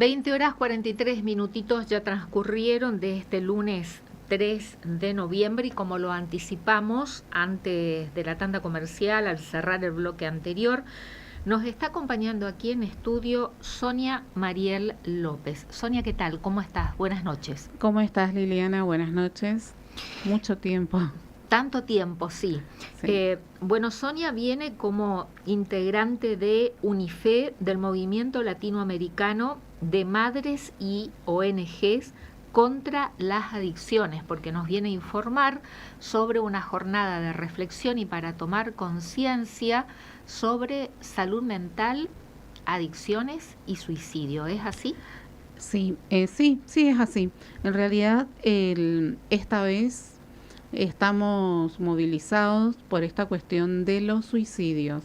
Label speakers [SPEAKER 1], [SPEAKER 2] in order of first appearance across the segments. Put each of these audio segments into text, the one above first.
[SPEAKER 1] 20 horas 43 minutitos ya transcurrieron de este lunes 3 de noviembre y como lo anticipamos antes de la tanda comercial, al cerrar el bloque anterior, nos está acompañando aquí en estudio Sonia Mariel López. Sonia, ¿qué tal? ¿Cómo estás? Buenas noches.
[SPEAKER 2] ¿Cómo estás, Liliana? Buenas noches. Mucho tiempo.
[SPEAKER 1] Tanto tiempo, sí. Bueno, Sonia viene como integrante de UNIFE, del Movimiento Latinoamericano de Madres y ONGs contra las adicciones, porque nos viene a informar sobre una jornada de reflexión y para tomar conciencia sobre salud mental, adicciones y suicidio. ¿Es así?
[SPEAKER 2] Sí, sí, es así. En realidad, esta vez estamos movilizados por esta cuestión de los suicidios.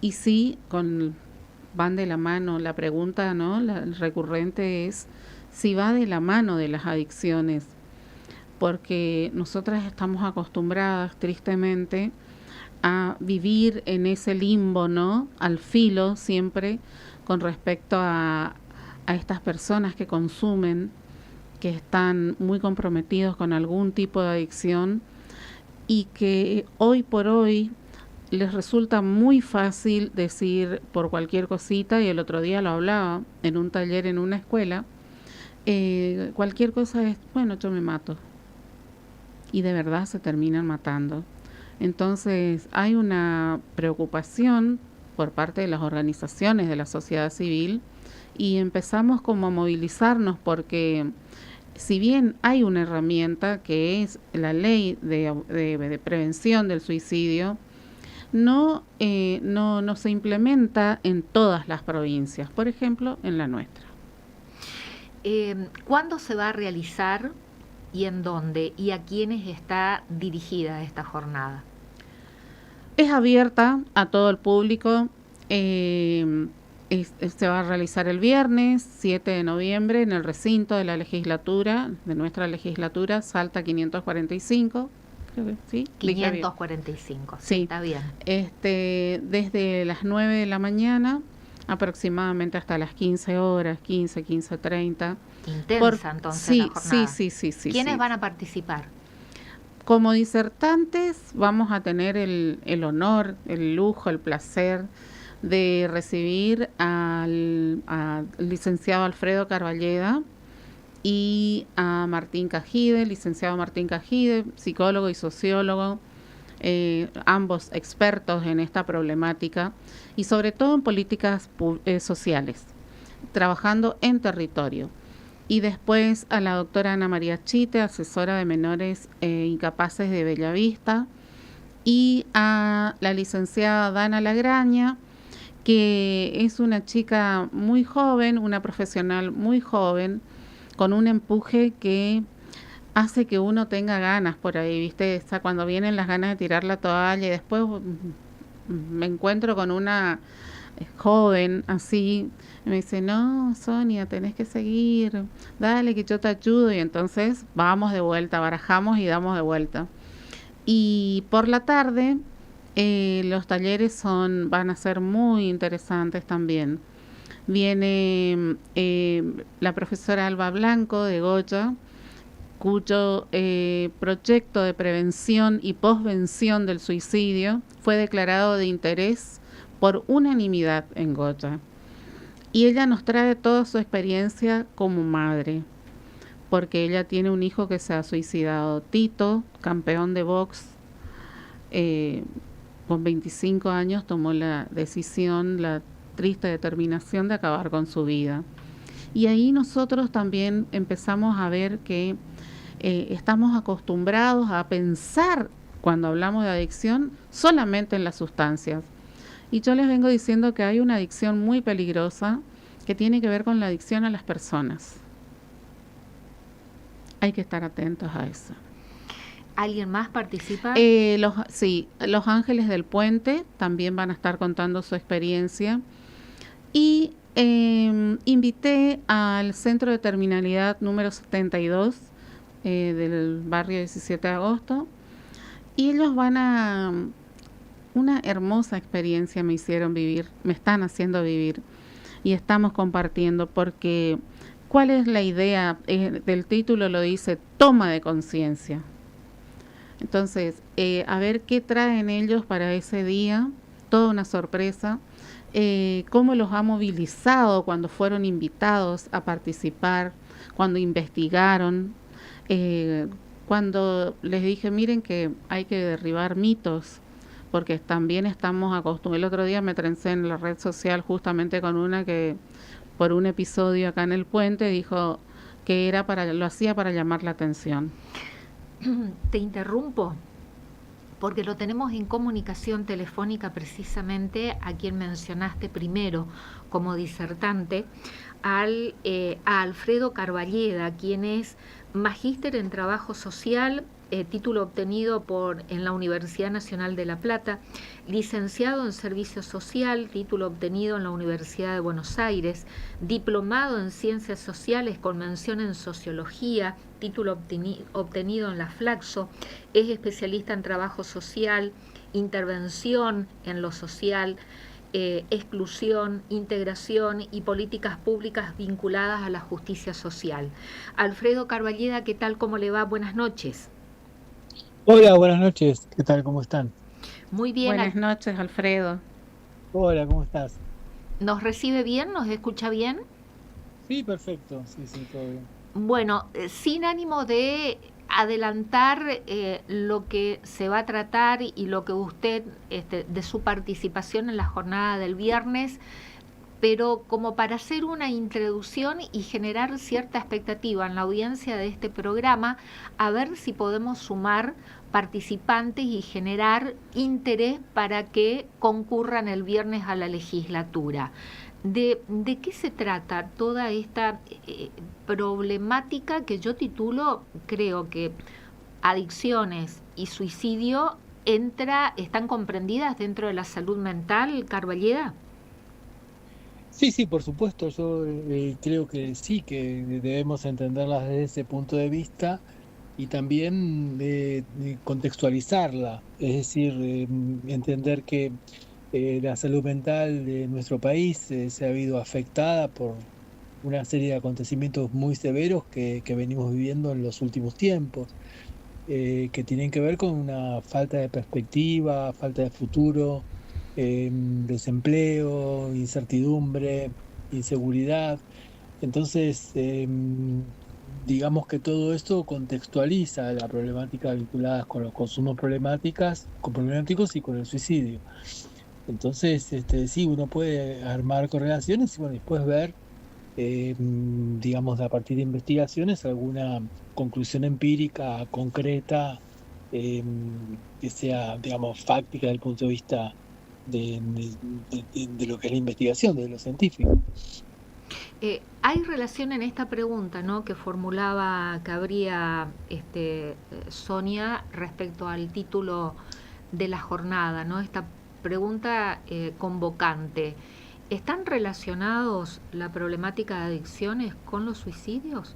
[SPEAKER 2] Y sí, van de la mano. La pregunta, ¿no? La recurrente es si va de la mano de las adicciones. Porque nosotras estamos acostumbradas, tristemente, a vivir en ese limbo, ¿no? Al filo siempre con respecto a estas personas que consumen, que están muy comprometidos con algún tipo de adicción y que hoy por hoy les resulta muy fácil decir por cualquier cosita, y el otro día lo hablaba en un taller en una escuela, cualquier cosa es, bueno, yo me mato. Y de verdad se terminan matando. Entonces hay una preocupación por parte de las organizaciones de la sociedad civil y empezamos como a movilizarnos porque si bien hay una herramienta que es la ley de prevención del suicidio, no se implementa en todas las provincias, por ejemplo, en la nuestra.
[SPEAKER 1] ¿Cuándo se va a realizar y en dónde y a quiénes está dirigida esta jornada?
[SPEAKER 2] Es abierta a todo el público. Se va a realizar el viernes 7 de noviembre en el recinto de la legislatura, de nuestra legislatura, Salta 545. Creo que sí.
[SPEAKER 1] 545, sí, está bien.
[SPEAKER 2] Desde las 9 de la mañana aproximadamente hasta las 15 horas, 15:30.
[SPEAKER 1] Intensa entonces la jornada.
[SPEAKER 2] Sí.
[SPEAKER 1] ¿Quiénes van a participar?
[SPEAKER 2] Como disertantes vamos a tener el honor, el lujo, el placer de recibir al licenciado Alfredo Carballeda y a Martín Cajide, licenciado Martín Cajide, psicólogo y sociólogo, ambos expertos en esta problemática y sobre todo en políticas sociales, trabajando en territorio. Y después a la doctora Ana María Chite, asesora de menores incapaces de Bellavista, y a la licenciada Dana Lagraña, que es una chica muy joven, una profesional muy joven, con un empuje que hace que uno tenga ganas por ahí, ¿viste? O sea, cuando vienen las ganas de tirar la toalla y después me encuentro con una joven así, me dice, no, Sonia, tenés que seguir, dale que yo te ayudo, y entonces vamos de vuelta, barajamos y damos de vuelta. Y por la tarde los talleres van a ser muy interesantes también. Viene la profesora Alba Blanco de Goya, cuyo proyecto de prevención y posvención del suicidio fue declarado de interés por unanimidad en Goya. Y ella nos trae toda su experiencia como madre, porque ella tiene un hijo que se ha suicidado, Tito, campeón de box, con 25 años tomó la decisión, la triste determinación de acabar con su vida. Y ahí nosotros también empezamos a ver que estamos acostumbrados a pensar, cuando hablamos de adicción, solamente en las sustancias. Y yo les vengo diciendo que hay una adicción muy peligrosa que tiene que ver con la adicción a las personas. Hay que estar atentos a eso.
[SPEAKER 1] ¿Alguien más participa?
[SPEAKER 2] Los Ángeles del Puente también van a estar contando su experiencia. Y invité al Centro de Terminalidad número 72 del barrio 17 de agosto. Y ellos una hermosa experiencia me hicieron vivir, me están haciendo vivir. y estamos compartiendo porque ¿cuál es la idea? Del título lo dice, toma de conciencia. Entonces, a ver qué traen ellos para ese día, toda una sorpresa, cómo los ha movilizado cuando fueron invitados a participar, cuando investigaron, cuando les dije, miren que hay que derribar mitos, porque también estamos acostumbrados. El otro día me trencé en la red social justamente con una que por un episodio acá en el puente dijo que lo hacía para llamar la atención.
[SPEAKER 1] Te interrumpo porque lo tenemos en comunicación telefónica precisamente a quien mencionaste primero como disertante, a Alfredo Carballeda, quien es magíster en trabajo social, título obtenido en la Universidad Nacional de La Plata, licenciado en Servicio Social, título obtenido en la Universidad de Buenos Aires, diplomado en Ciencias Sociales con mención en Sociología, título obtenido en la Flaxo, es especialista en trabajo social, intervención en lo social, exclusión, integración y políticas públicas vinculadas a la justicia social. Alfredo Carballeda, ¿qué tal? ¿Cómo le va? Buenas noches.
[SPEAKER 3] Hola, buenas noches. ¿Qué tal? ¿Cómo están?
[SPEAKER 1] Muy bien.
[SPEAKER 2] Buenas noches, Alfredo.
[SPEAKER 3] Hola, ¿cómo estás?
[SPEAKER 1] ¿Nos recibe bien? ¿Nos escucha bien?
[SPEAKER 3] Sí, perfecto. Sí, todo bien.
[SPEAKER 1] Bueno, sin ánimo de adelantar lo que se va a tratar y lo que usted, de su participación en la jornada del viernes, pero como para hacer una introducción y generar cierta expectativa en la audiencia de este programa, a ver si podemos sumar participantes y generar interés para que concurran el viernes a la legislatura. ¿De qué se trata toda esta problemática que yo titulo, creo que adicciones y suicidio están comprendidas dentro de la salud mental, Carballeda?
[SPEAKER 3] Sí, por supuesto. Yo creo que sí, que debemos entenderlas desde ese punto de vista y también contextualizarla. Es decir, entender que la salud mental de nuestro país se ha visto afectada por una serie de acontecimientos muy severos que venimos viviendo en los últimos tiempos, que tienen que ver con una falta de perspectiva, falta de futuro, desempleo, incertidumbre, inseguridad. Entonces, digamos que todo esto contextualiza la problemática vinculada con los consumos problemáticos y con el suicidio. Entonces, sí, uno puede armar correlaciones y bueno, después ver, digamos, a partir de investigaciones, alguna conclusión empírica concreta que sea, digamos, fáctica desde el punto de vista de lo que es la investigación, de lo científico.
[SPEAKER 1] Hay relación en esta pregunta, ¿no?, que formulaba Cabría Sonia respecto al título de la jornada, ¿no? Esta pregunta convocante. ¿Están relacionados la problemática de adicciones con los suicidios?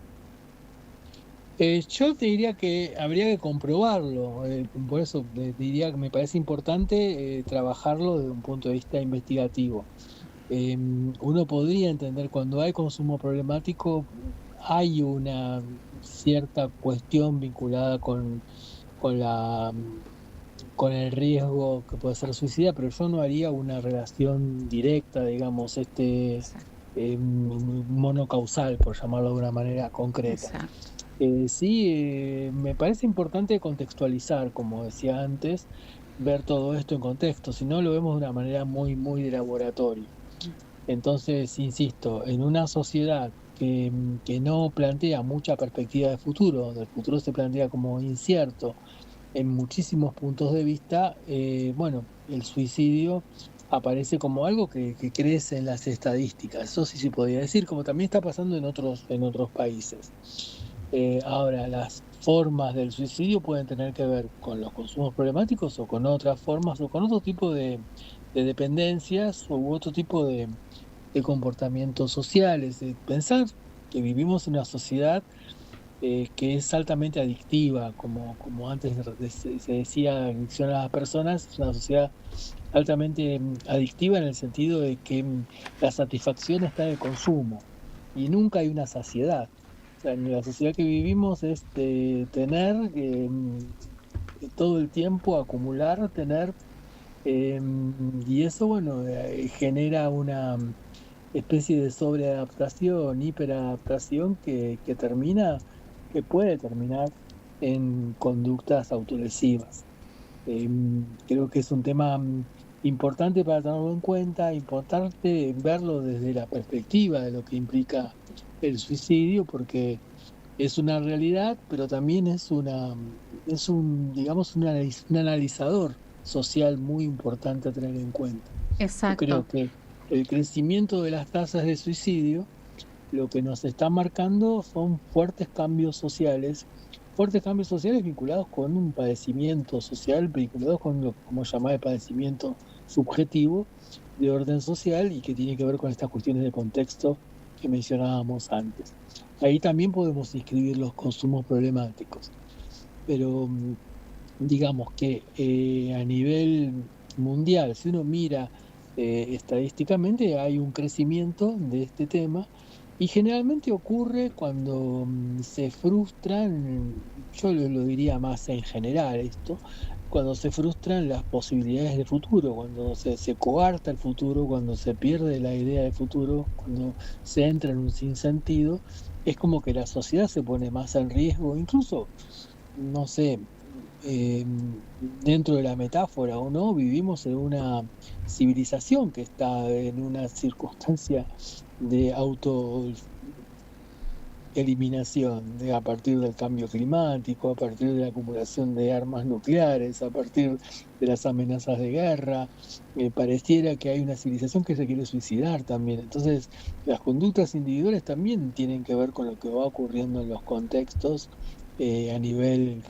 [SPEAKER 3] Yo te diría que habría que comprobarlo, por eso diría que me parece importante trabajarlo desde un punto de vista investigativo. Uno podría entender cuando hay consumo problemático, hay una cierta cuestión vinculada con el riesgo que puede ser suicida, pero yo no haría una relación directa, digamos, monocausal, por llamarlo de una manera concreta. Sí, me parece importante contextualizar, como decía antes, ver todo esto en contexto, si no lo vemos de una manera muy, muy de laboratorio. Entonces, insisto, en una sociedad que no plantea mucha perspectiva de futuro, donde el futuro se plantea como incierto en muchísimos puntos de vista, bueno, el suicidio aparece como algo que crece en las estadísticas. Eso sí se podría decir, como también está pasando en otros países. Ahora, las formas del suicidio pueden tener que ver con los consumos problemáticos o con otras formas o con otro tipo de dependencias u otro tipo de comportamientos sociales. Pensar que vivimos en una sociedad que es altamente adictiva, como antes se decía, adicción a las personas, es una sociedad altamente adictiva en el sentido de que la satisfacción está en el consumo y nunca hay una saciedad. O sea, en la sociedad que vivimos es de tener todo el tiempo, acumular, tener, y eso, bueno, genera una especie de sobreadaptación, hiperadaptación que puede terminar en conductas autolesivas. Creo que es un tema importante para tenerlo en cuenta, importante verlo desde la perspectiva de lo que implica el suicidio, porque es una realidad, pero también es digamos, un analizador social muy importante a tener en cuenta.
[SPEAKER 2] Exacto.
[SPEAKER 3] Yo creo que el crecimiento de las tasas de suicidio lo que nos está marcando son fuertes cambios sociales vinculados con un padecimiento social, vinculados con lo que podemos llamar el padecimiento subjetivo de orden social y que tiene que ver con estas cuestiones de contexto que mencionábamos antes. Ahí también podemos inscribir los consumos problemáticos, pero digamos que a nivel mundial, si uno mira estadísticamente, hay un crecimiento de este tema y generalmente ocurre cuando se frustran, yo lo diría más en general esto, cuando se frustran las posibilidades de futuro, cuando se coarta el futuro, cuando se pierde la idea de futuro, cuando se entra en un sinsentido, es como que la sociedad se pone más en riesgo, incluso, no sé, dentro de la metáfora o no, vivimos en una civilización que está en una circunstancia de autoeliminación, a partir del cambio climático, a partir de la acumulación de armas nucleares, a partir de las amenazas de guerra. Pareciera que hay una civilización que se quiere suicidar también. Entonces, las conductas individuales también tienen que ver con lo que va ocurriendo en los contextos a nivel,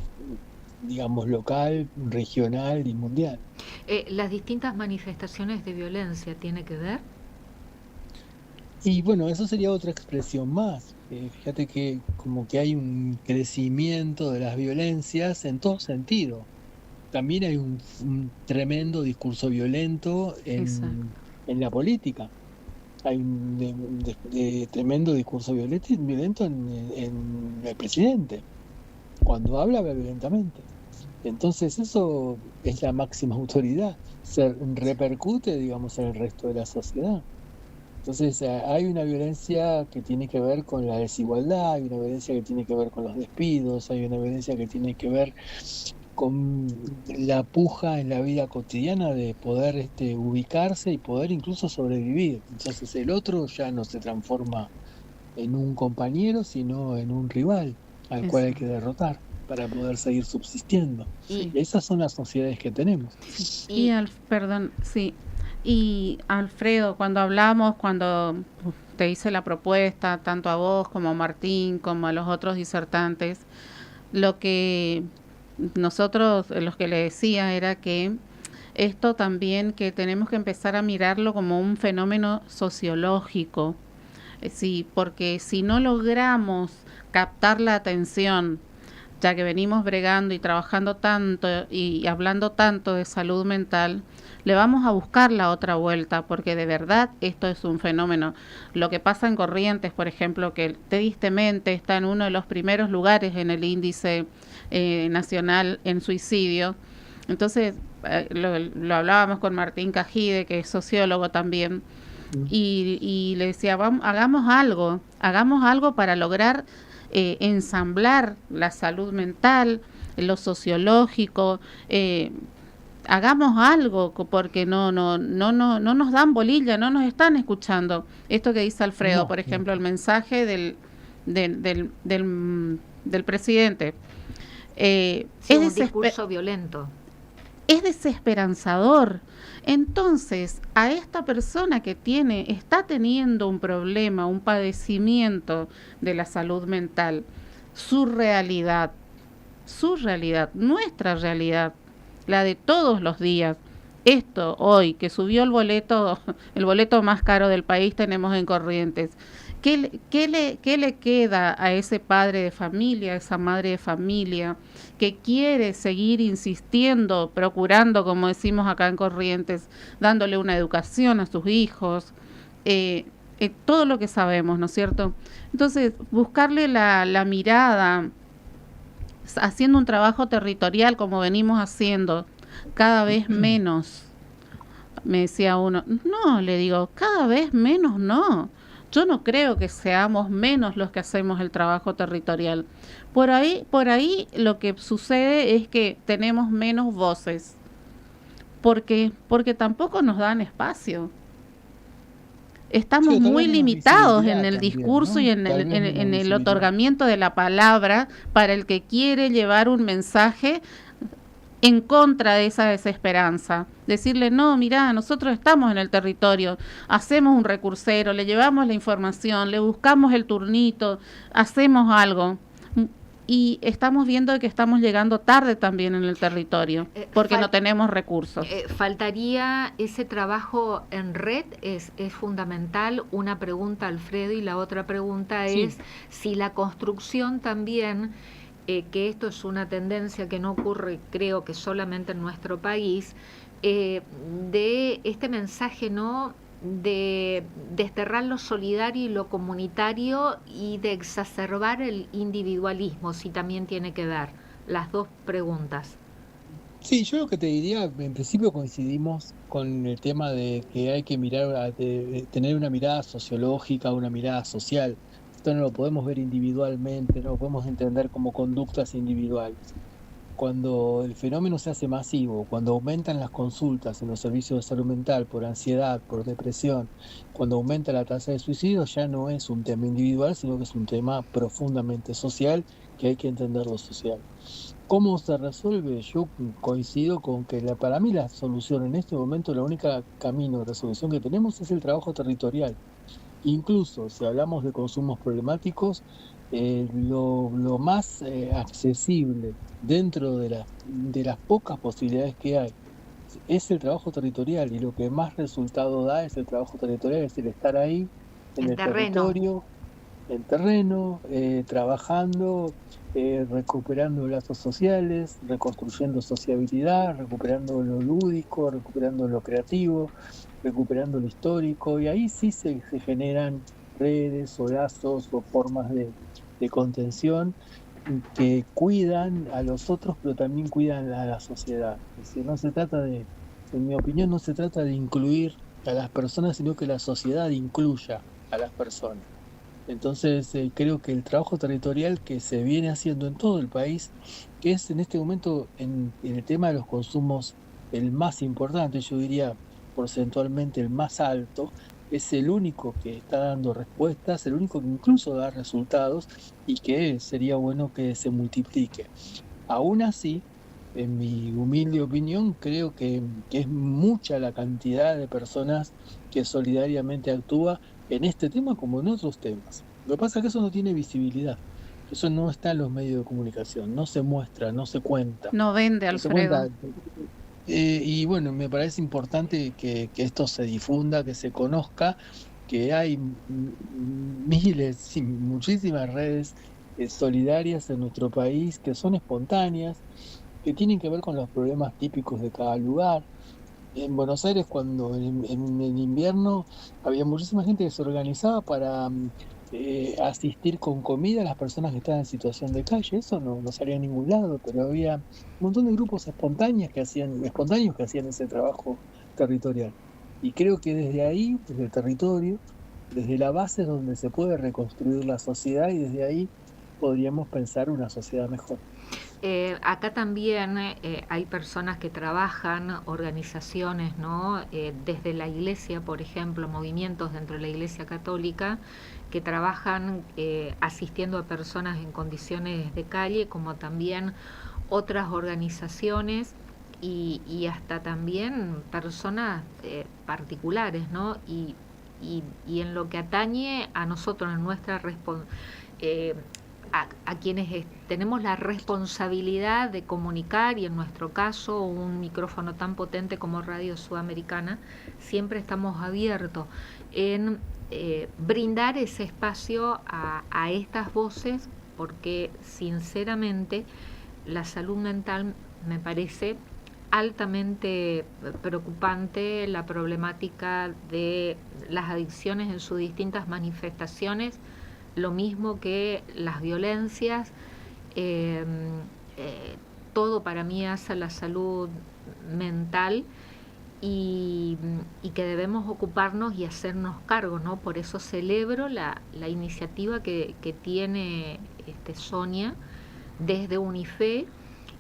[SPEAKER 3] digamos, local, regional y mundial.
[SPEAKER 1] ¿Las distintas manifestaciones de violencia tiene que ver?
[SPEAKER 3] Y bueno, eso sería otra expresión más. Fíjate que como que hay un crecimiento de las violencias en todo sentido. También hay un tremendo discurso violento en la política. Hay un tremendo discurso violento en el presidente. Cuando habla violentamente. Entonces eso es la máxima autoridad. Se repercute, digamos, en el resto de la sociedad. Entonces hay una violencia que tiene que ver con la desigualdad, hay una violencia que tiene que ver con los despidos, hay una violencia que tiene que ver con la puja en la vida cotidiana de poder ubicarse y poder incluso sobrevivir. Entonces el otro ya no se transforma en un compañero, sino en un rival al cual hay que derrotar para poder seguir subsistiendo. Y esas son las sociedades que tenemos.
[SPEAKER 2] Y Alfredo, cuando te hice la propuesta, tanto a vos como a Martín, como a los otros disertantes, lo que nosotros, los que le decía, era que esto también, que tenemos que empezar a mirarlo como un fenómeno sociológico, sí, porque si no logramos captar la atención, ya que venimos bregando y trabajando tanto y hablando tanto de salud mental, le vamos a buscar la otra vuelta, porque de verdad esto es un fenómeno. Lo que pasa en Corrientes, por ejemplo, que tristemente está en uno de los primeros lugares en el índice nacional en suicidio. Entonces, lo hablábamos con Martín Cajide, que es sociólogo también, y le decía, hagamos algo para lograr ensamblar la salud mental, lo sociológico, hagamos algo, porque no nos dan bolilla, no nos están escuchando. Esto que dice Alfredo, por ejemplo, el mensaje del presidente.
[SPEAKER 1] Es un discurso violento.
[SPEAKER 2] Es desesperanzador. Entonces, a esta persona que está teniendo un problema, un padecimiento de la salud mental, su realidad, nuestra realidad, la de todos los días, esto hoy, que subió el boleto más caro del país tenemos en Corrientes, ¿qué le queda a ese padre de familia, a esa madre de familia, que quiere seguir insistiendo, procurando, como decimos acá en Corrientes, dándole una educación a sus hijos, todo lo que sabemos, ¿no es cierto? Entonces, buscarle la mirada, haciendo un trabajo territorial como venimos haciendo, cada vez menos. Me decía uno, no, le digo, cada vez menos no. Yo no creo que seamos menos los que hacemos el trabajo territorial. Por ahí lo que sucede es que tenemos menos voces, porque tampoco nos dan espacio. Estamos
[SPEAKER 3] Sí, tal
[SPEAKER 2] muy
[SPEAKER 3] vez menos
[SPEAKER 2] limitados en
[SPEAKER 3] visibilidad
[SPEAKER 2] el
[SPEAKER 3] también,
[SPEAKER 2] discurso
[SPEAKER 3] ¿no?
[SPEAKER 2] y
[SPEAKER 3] Tal vez menos
[SPEAKER 2] en el
[SPEAKER 3] visibilidad.
[SPEAKER 2] otorgamiento de la palabra para el que quiere llevar un mensaje en contra de esa desesperanza. Decirle, no, mirá, nosotros estamos en el territorio, hacemos un recursero, le llevamos la información, le buscamos el turnito, hacemos algo. Y estamos viendo que estamos llegando tarde también en el territorio, porque no tenemos recursos.
[SPEAKER 1] Faltaría ese trabajo en red, es fundamental. Una pregunta, Alfredo, y la otra pregunta es si la construcción también, que esto es una tendencia que no ocurre, creo que solamente en nuestro país, de este mensaje, ¿no?, de desterrar lo solidario y lo comunitario y de exacerbar el individualismo, si también tiene que ver. Las dos preguntas.
[SPEAKER 3] Sí, yo lo que te diría, en principio coincidimos con el tema de que hay que mirar, tener una mirada sociológica, una mirada social. Esto no lo podemos ver individualmente, no lo podemos entender como conductas individuales. Cuando el fenómeno se hace masivo, cuando aumentan las consultas en los servicios de salud mental por ansiedad, por depresión, cuando aumenta la tasa de suicidio, ya no es un tema individual, sino que es un tema profundamente social, que hay que entenderlo social. ¿Cómo se resuelve? Yo coincido con que para mí la solución en este momento, la única camino de resolución que tenemos es el trabajo territorial. Incluso si hablamos de consumos problemáticos, lo más accesible dentro de las pocas posibilidades que hay es el trabajo territorial, y lo que más resultado da es el trabajo territorial, es decir, estar ahí en el territorio, en terreno, trabajando, recuperando lazos sociales, reconstruyendo sociabilidad, recuperando lo lúdico, recuperando lo creativo, recuperando lo histórico, y ahí sí se generan redes o lazos o formas de contención que cuidan a los otros, pero también cuidan a la sociedad. Es decir, no se trata de, en mi opinión, no se trata de incluir a las personas, sino que la sociedad incluya a las personas. Entonces, creo que el trabajo territorial que se viene haciendo en todo el país, que es en este momento en el tema de los consumos el más importante, yo diría porcentualmente el más alto, es el único que está dando respuestas, el único que incluso da resultados, y que sería bueno que se multiplique. Aún así, en mi humilde opinión, creo que es mucha la cantidad de personas que solidariamente actúa en este tema como en otros temas. Lo que pasa es que eso no tiene visibilidad, eso no está en los medios de comunicación, no se muestra, no se cuenta.
[SPEAKER 2] No vende, Alfredo.
[SPEAKER 3] Y bueno, me parece importante que esto se difunda, que se conozca, que hay miles y muchísimas redes solidarias en nuestro país, que son espontáneas, que tienen que ver con los problemas típicos de cada lugar. En Buenos Aires, cuando en invierno había muchísima gente que se organizaba para asistir con comida a las personas que estaban en situación de calle. Eso no salía a ningún lado, pero había un montón de grupos espontáneos que hacían ese trabajo territorial. Y creo que desde ahí, desde el territorio, desde la base es donde se puede reconstruir la sociedad, y desde ahí podríamos pensar una sociedad mejor.
[SPEAKER 1] Acá también hay personas que trabajan, organizaciones, ¿no? Desde la iglesia, por ejemplo, movimientos dentro de la iglesia católica, que trabajan asistiendo a personas en condiciones de calle, como también otras organizaciones y hasta también personas particulares, ¿no? Y en lo que atañe a nosotros, en nuestra a quienes tenemos la responsabilidad de comunicar, y en nuestro caso un micrófono tan potente como Radio Sudamericana, siempre estamos abiertos en brindar ese espacio a estas voces, porque sinceramente la salud mental me parece altamente preocupante, la problemática de las adicciones en sus distintas manifestaciones, lo mismo que las violencias, todo para mí hace la salud mental, y que debemos ocuparnos y hacernos cargo, ¿no? Por eso celebro la iniciativa que tiene Sonia desde UNIFE,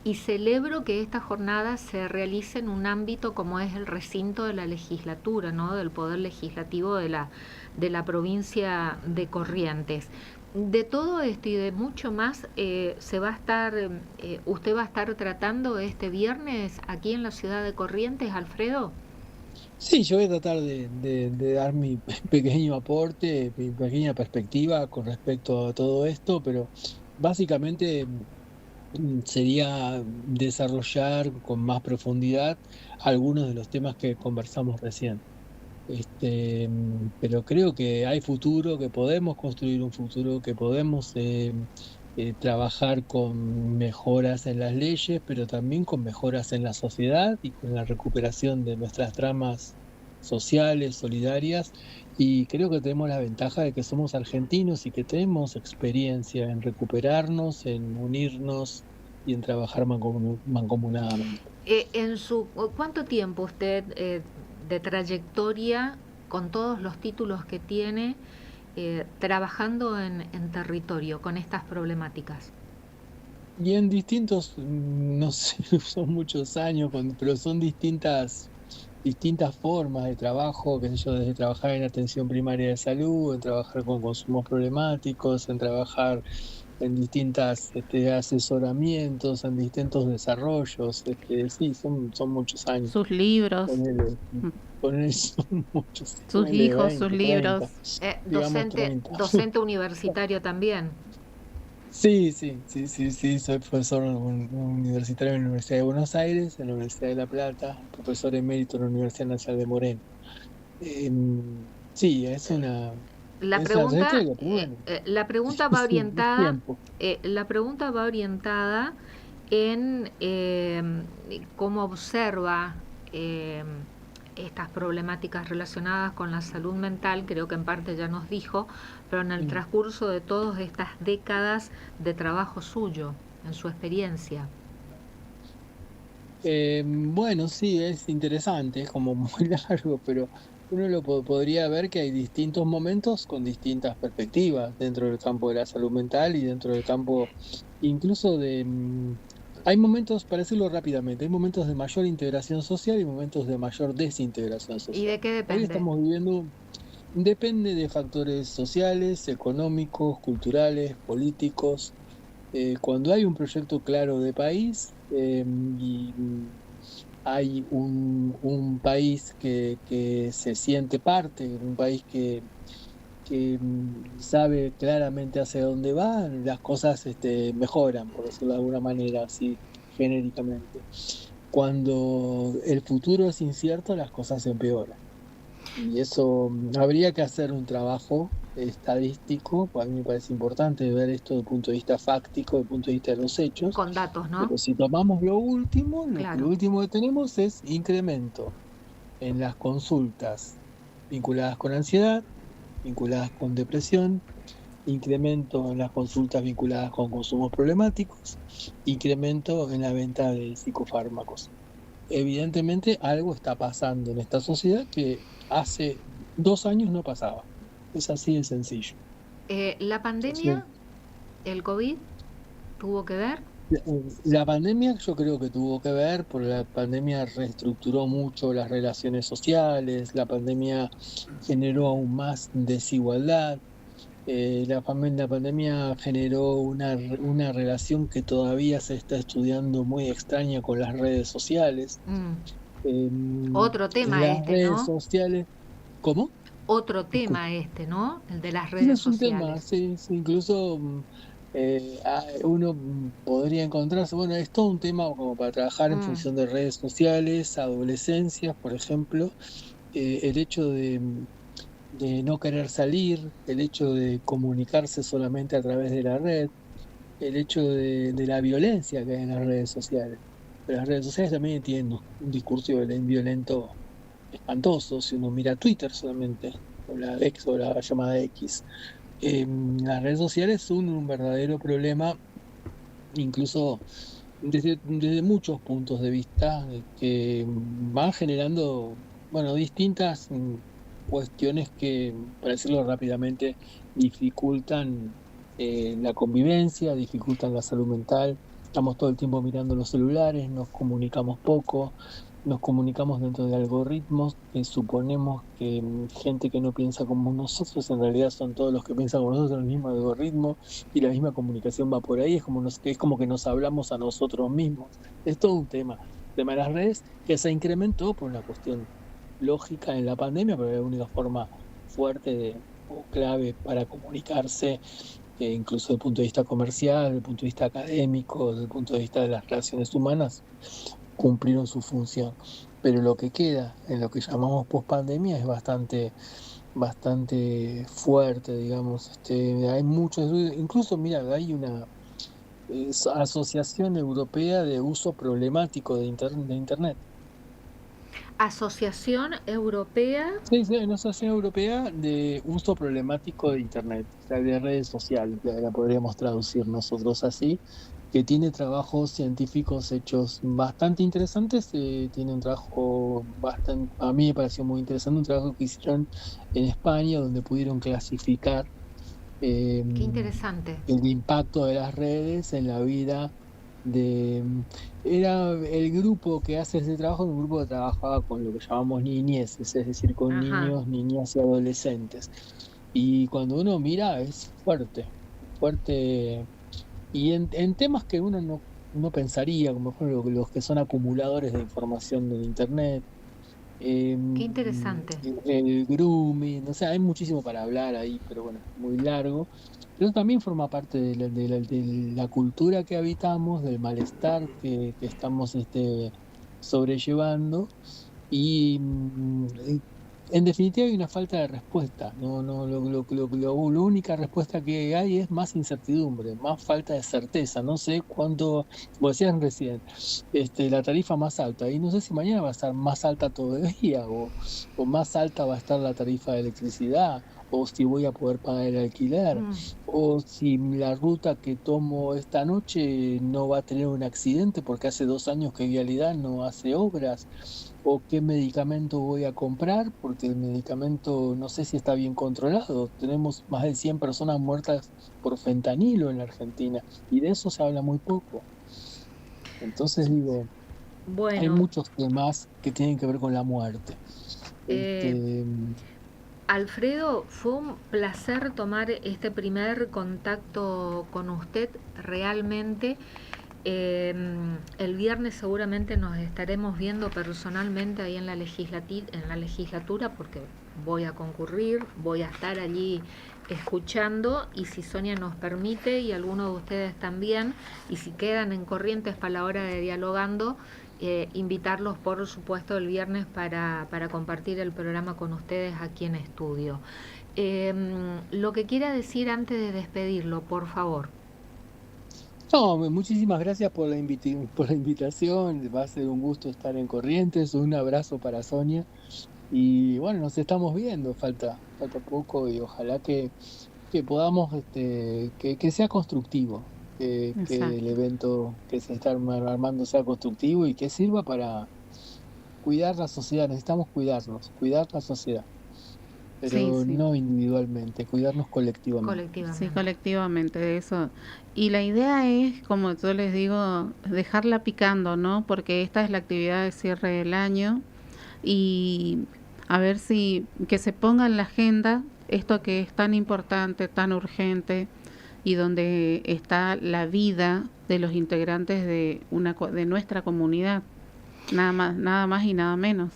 [SPEAKER 1] y celebro que esta jornada se realice en un ámbito como es el recinto de la legislatura, ¿no? Del Poder Legislativo de la provincia de Corrientes. De todo esto y de mucho más usted va a estar tratando este viernes aquí en la ciudad de Corrientes, Alfredo.
[SPEAKER 3] Sí, yo voy a tratar de dar mi pequeño aporte, mi pequeña perspectiva con respecto a todo esto, pero básicamente sería desarrollar con más profundidad algunos de los temas que conversamos recién. Pero creo que hay futuro, que podemos construir un futuro, que podemos trabajar con mejoras en las leyes, pero también con mejoras en la sociedad y con la recuperación de nuestras tramas sociales, solidarias, y creo que tenemos la ventaja de que somos argentinos y que tenemos experiencia en recuperarnos, en unirnos y en trabajar mancomunadamente.
[SPEAKER 1] ¿Cuánto tiempo usted de trayectoria, con todos los títulos que tiene, trabajando en territorio con estas problemáticas?
[SPEAKER 3] Y en distintos, no sé, son muchos años, pero son distintas formas de trabajo, qué sé yo, desde trabajar en atención primaria de salud, en trabajar con consumos problemáticos, en trabajar en distintas asesoramientos, en distintos desarrollos. Sí, son muchos años.
[SPEAKER 2] Sus libros.
[SPEAKER 3] Ponele son muchos.
[SPEAKER 2] Sus hijos, 20, sus libros.
[SPEAKER 1] Docente universitario también.
[SPEAKER 3] Sí, soy profesor universitario en la Universidad de Buenos Aires, en la Universidad de La Plata, profesor emérito en la Universidad Nacional de Moreno. Sí, es una...
[SPEAKER 1] La pregunta va orientada en cómo observa estas problemáticas relacionadas con la salud mental. Creo que en parte ya nos dijo, pero en el transcurso de todas estas décadas de trabajo suyo, en su experiencia.
[SPEAKER 3] Bueno, sí, es interesante, es como muy largo, pero uno podría ver que hay distintos momentos con distintas perspectivas dentro del campo de la salud mental y dentro del campo incluso de... Hay momentos, para decirlo rápidamente, hay momentos de mayor integración social y momentos de mayor desintegración social.
[SPEAKER 1] ¿Y de qué depende?
[SPEAKER 3] Hoy estamos viviendo... Depende de factores sociales, económicos, culturales, políticos. Cuando hay un proyecto claro de país y hay un país que se siente parte, un país que sabe claramente hacia dónde va, las cosas mejoran, por decirlo de alguna manera, así genéricamente. Cuando el futuro es incierto, las cosas se empeoran. Y eso habría que hacer un trabajo estadístico. A mí me parece importante ver esto desde el punto de vista fáctico, desde el punto de vista de los hechos.
[SPEAKER 1] Con datos, ¿no?
[SPEAKER 3] Pero si tomamos lo último,
[SPEAKER 1] claro.
[SPEAKER 3] Lo último que tenemos es incremento en las consultas vinculadas con ansiedad, vinculadas con depresión, incremento en las consultas vinculadas con consumos problemáticos, incremento en la venta de psicofármacos. Evidentemente algo está pasando en esta sociedad que hace 2 años no pasaba. Es así de sencillo.
[SPEAKER 1] ¿La pandemia, el COVID, tuvo que ver?
[SPEAKER 3] La pandemia yo creo que tuvo que ver, porque la pandemia reestructuró mucho las relaciones sociales, la pandemia generó aún más desigualdad, la pandemia generó una relación que todavía se está estudiando muy extraña con las redes sociales.
[SPEAKER 1] Otro tema
[SPEAKER 3] las redes
[SPEAKER 1] ¿no?
[SPEAKER 3] sociales. ¿Cómo?
[SPEAKER 1] Otro tema ¿no? El de las redes sociales.
[SPEAKER 3] Es un tema, sí, incluso Uno podría encontrarse, bueno, es todo un tema como para trabajar en función de redes sociales, adolescencias, por ejemplo, el hecho de no querer salir, el hecho de comunicarse solamente a través de la red, el hecho de la violencia que hay en las redes sociales. Pero las redes sociales también tienen un discurso violento espantoso, si uno mira Twitter solamente, o la X o la llamada X. Las redes sociales son un verdadero problema, incluso desde muchos puntos de vista, que van generando, bueno, distintas cuestiones que, para decirlo rápidamente, dificultan la convivencia, dificultan la salud mental. Estamos todo el tiempo mirando los celulares, nos comunicamos poco, nos comunicamos dentro de algoritmos que suponemos que gente que no piensa como nosotros, en realidad son todos los que piensan como nosotros en el mismo algoritmo, y la misma comunicación va por ahí, es como que nos hablamos a nosotros mismos. Es todo un tema. El tema de las redes que se incrementó por una cuestión lógica en la pandemia, pero es la única forma fuerte o clave para comunicarse, incluso desde el punto de vista comercial, desde el punto de vista académico, desde el punto de vista de las relaciones humanas, cumplieron su función. Pero lo que queda en lo que llamamos pospandemia es bastante fuerte, digamos. Hay muchos, incluso, mira, hay una asociación europea de uso problemático de Internet.
[SPEAKER 1] Asociación Europea.
[SPEAKER 3] Sí, una asociación europea de uso problemático de Internet, o sea, de redes sociales, la podríamos traducir nosotros así, que tiene trabajos científicos hechos bastante interesantes. Tiene un trabajo bastante, a mí me pareció muy interesante, un trabajo que hicieron en España, donde pudieron clasificar
[SPEAKER 1] Qué interesante.
[SPEAKER 3] el impacto de las redes en la vida era el grupo que hace ese trabajo, un grupo que trabajaba con lo que llamamos niñeces, es decir, con niños, niñas y adolescentes. Y cuando uno mira es fuerte, y en temas que uno no pensaría, como por ejemplo los que son acumuladores de información de Internet.
[SPEAKER 1] Qué interesante.
[SPEAKER 3] El grooming, o sea, hay muchísimo para hablar ahí, pero bueno, muy largo. Pero también forma parte de la cultura que habitamos, del malestar que estamos sobrellevando, y en definitiva hay una falta de respuesta. La única respuesta que hay es más incertidumbre, más falta de certeza. No sé cuánto, como decían recién, la tarifa más alta, y no sé si mañana va a estar más alta todavía, o más alta va a estar la tarifa de electricidad, o si voy a poder pagar el alquiler, o si la ruta que tomo esta noche no va a tener un accidente porque hace 2 años que Vialidad no hace obras, o qué medicamento voy a comprar porque el medicamento no sé si está bien controlado. Tenemos más de 100 personas muertas por fentanilo en la Argentina, y de eso se habla muy poco. Entonces digo,
[SPEAKER 1] bueno,
[SPEAKER 3] hay muchos temas que tienen que ver con la muerte.
[SPEAKER 1] Alfredo, fue un placer tomar este primer contacto con usted realmente. El viernes seguramente nos estaremos viendo personalmente ahí en la legislatura, porque voy a concurrir, voy a estar allí escuchando, y si Sonia nos permite y algunos de ustedes también, y si quedan en Corrientes para la hora de Dialogando, invitarlos por supuesto el viernes para compartir el programa con ustedes aquí en estudio. Lo que quiera decir antes de despedirlo, por favor.
[SPEAKER 3] No, muchísimas gracias por la invitación. Va a ser un gusto estar en Corrientes. Un abrazo para Sonia. Y bueno, nos estamos viendo. Falta poco, y ojalá que podamos, que sea constructivo, que el evento que se está armando sea constructivo y que sirva para cuidar la sociedad. Necesitamos cuidarnos, cuidar la sociedad, pero no individualmente, cuidarnos colectivamente.
[SPEAKER 2] Sí, colectivamente, eso. Y la idea es, como yo les digo, dejarla picando, ¿no? Porque esta es la actividad de cierre del año, y a ver si que se ponga en la agenda esto que es tan importante, tan urgente, y donde está la vida de los integrantes de nuestra comunidad, nada más y nada menos.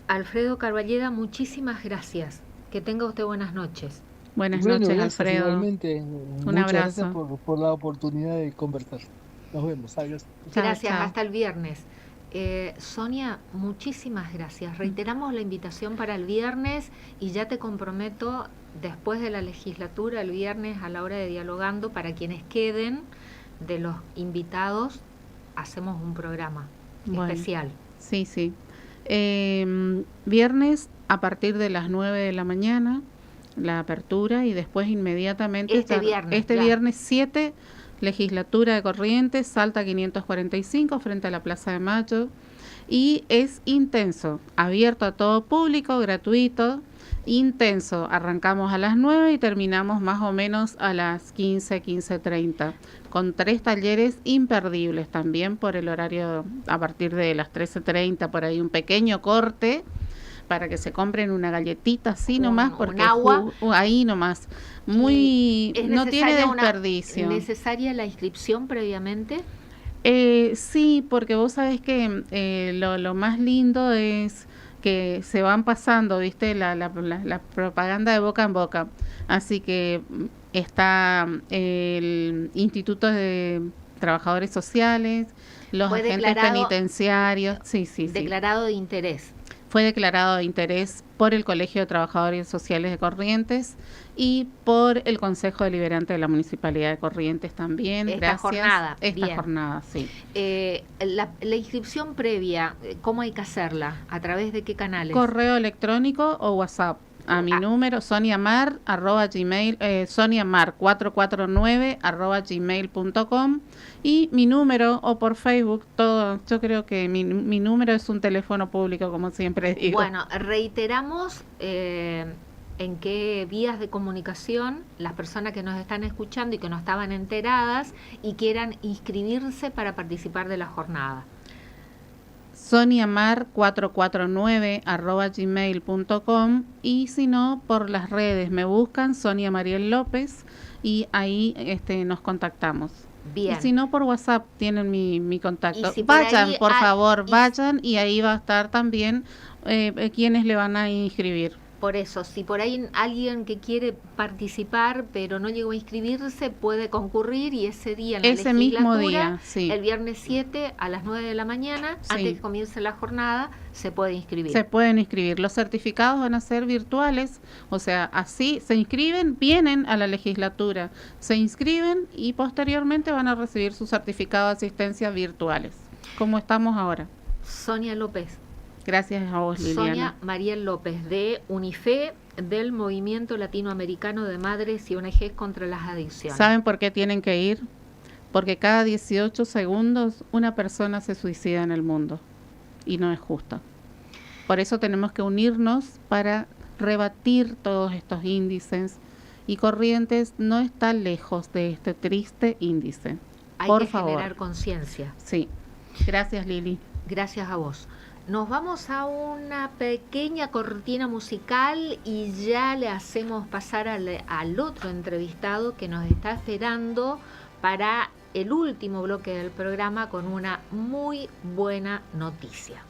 [SPEAKER 1] Alfredo Carballeda, muchísimas gracias. Que tenga usted buenas noches.
[SPEAKER 2] Buenas
[SPEAKER 3] Bueno,
[SPEAKER 2] noches,
[SPEAKER 3] gracias
[SPEAKER 2] Alfredo.
[SPEAKER 3] igualmente.
[SPEAKER 2] Un
[SPEAKER 3] Muchas gracias
[SPEAKER 2] abrazo.
[SPEAKER 3] por la oportunidad de conversar. Nos vemos. Adiós.
[SPEAKER 2] Chao,
[SPEAKER 1] Gracias,
[SPEAKER 2] chao.
[SPEAKER 1] hasta el viernes. Sonia, muchísimas gracias. Reiteramos la invitación para el viernes y ya te comprometo después de la legislatura, el viernes a la hora de dialogando, para quienes queden de los invitados, hacemos un programa especial.
[SPEAKER 2] Sí, sí. Viernes a partir de las 9 de la mañana, la apertura, y después inmediatamente viernes 7, legislatura de Corrientes, Salta 545, frente a la Plaza de Mayo, y es intenso, abierto a todo público, gratuito, intenso. Arrancamos a las 9 y terminamos más o menos a las 15:30, con 3 talleres imperdibles también por el horario a partir de las 13:30, por ahí un pequeño corte para que se compren una galletita así nomás, porque
[SPEAKER 1] un agua
[SPEAKER 2] ahí nomás, muy no tiene desperdicio.
[SPEAKER 1] ¿Es necesaria la inscripción previamente?
[SPEAKER 2] Sí, porque vos sabés que lo más lindo es que se van pasando, ¿viste? La propaganda de boca en boca. Así que está el Instituto de Trabajadores Sociales, los agentes penitenciarios. Sí.
[SPEAKER 1] Declarado de interés.
[SPEAKER 2] Fue declarado de interés por el Colegio de Trabajadores Sociales de Corrientes y por el Consejo Deliberante de la Municipalidad de Corrientes también.
[SPEAKER 1] Esta jornada,
[SPEAKER 2] sí.
[SPEAKER 1] La inscripción previa, ¿cómo hay que hacerla? ¿A través de qué canales?
[SPEAKER 2] Correo electrónico o WhatsApp. A mi número, soniamar, soniamar449 @gmail.com, y mi número, o por Facebook, todo. Yo creo que mi número es un teléfono público, como siempre digo.
[SPEAKER 1] Bueno, reiteramos en qué vías de comunicación las personas que nos están escuchando y que no estaban enteradas y quieran inscribirse para participar de la jornada.
[SPEAKER 2] soniamar449 @gmail.com, y si no, por las redes me buscan Sonia Mariel López y ahí nos contactamos.
[SPEAKER 1] Bien.
[SPEAKER 2] Y si no, por WhatsApp tienen mi contacto. Si vayan, por favor, vayan, y ahí va a estar también quienes le van a inscribir.
[SPEAKER 1] Por eso, si por ahí alguien que quiere participar pero no llegó a inscribirse, puede concurrir, y ese día en la
[SPEAKER 2] ese mismo día, sí,
[SPEAKER 1] el viernes 7 a las 9 de la mañana, sí, antes que comience la jornada, se puede inscribir.
[SPEAKER 2] Se pueden inscribir. Los certificados van a ser virtuales, o sea, así se inscriben, vienen a la legislatura, se inscriben y posteriormente van a recibir su certificado de asistencia virtuales, como estamos ahora.
[SPEAKER 1] Sonia López.
[SPEAKER 2] Gracias a vos, Liliana.
[SPEAKER 1] Sonia Mariel López, de UNIFE, del Movimiento Latinoamericano de Madres y ONGs contra las Adicciones.
[SPEAKER 2] ¿Saben por qué tienen que ir? Porque cada 18 segundos una persona se suicida en el mundo, y no es justo. Por eso tenemos que unirnos para rebatir todos estos índices, y Corrientes no está lejos de este triste índice.
[SPEAKER 1] Hay que generar conciencia.
[SPEAKER 2] Sí. Gracias, Lili.
[SPEAKER 1] Gracias a vos. Nos vamos a una pequeña cortina musical y ya le hacemos pasar al otro entrevistado que nos está esperando para el último bloque del programa con una muy buena noticia.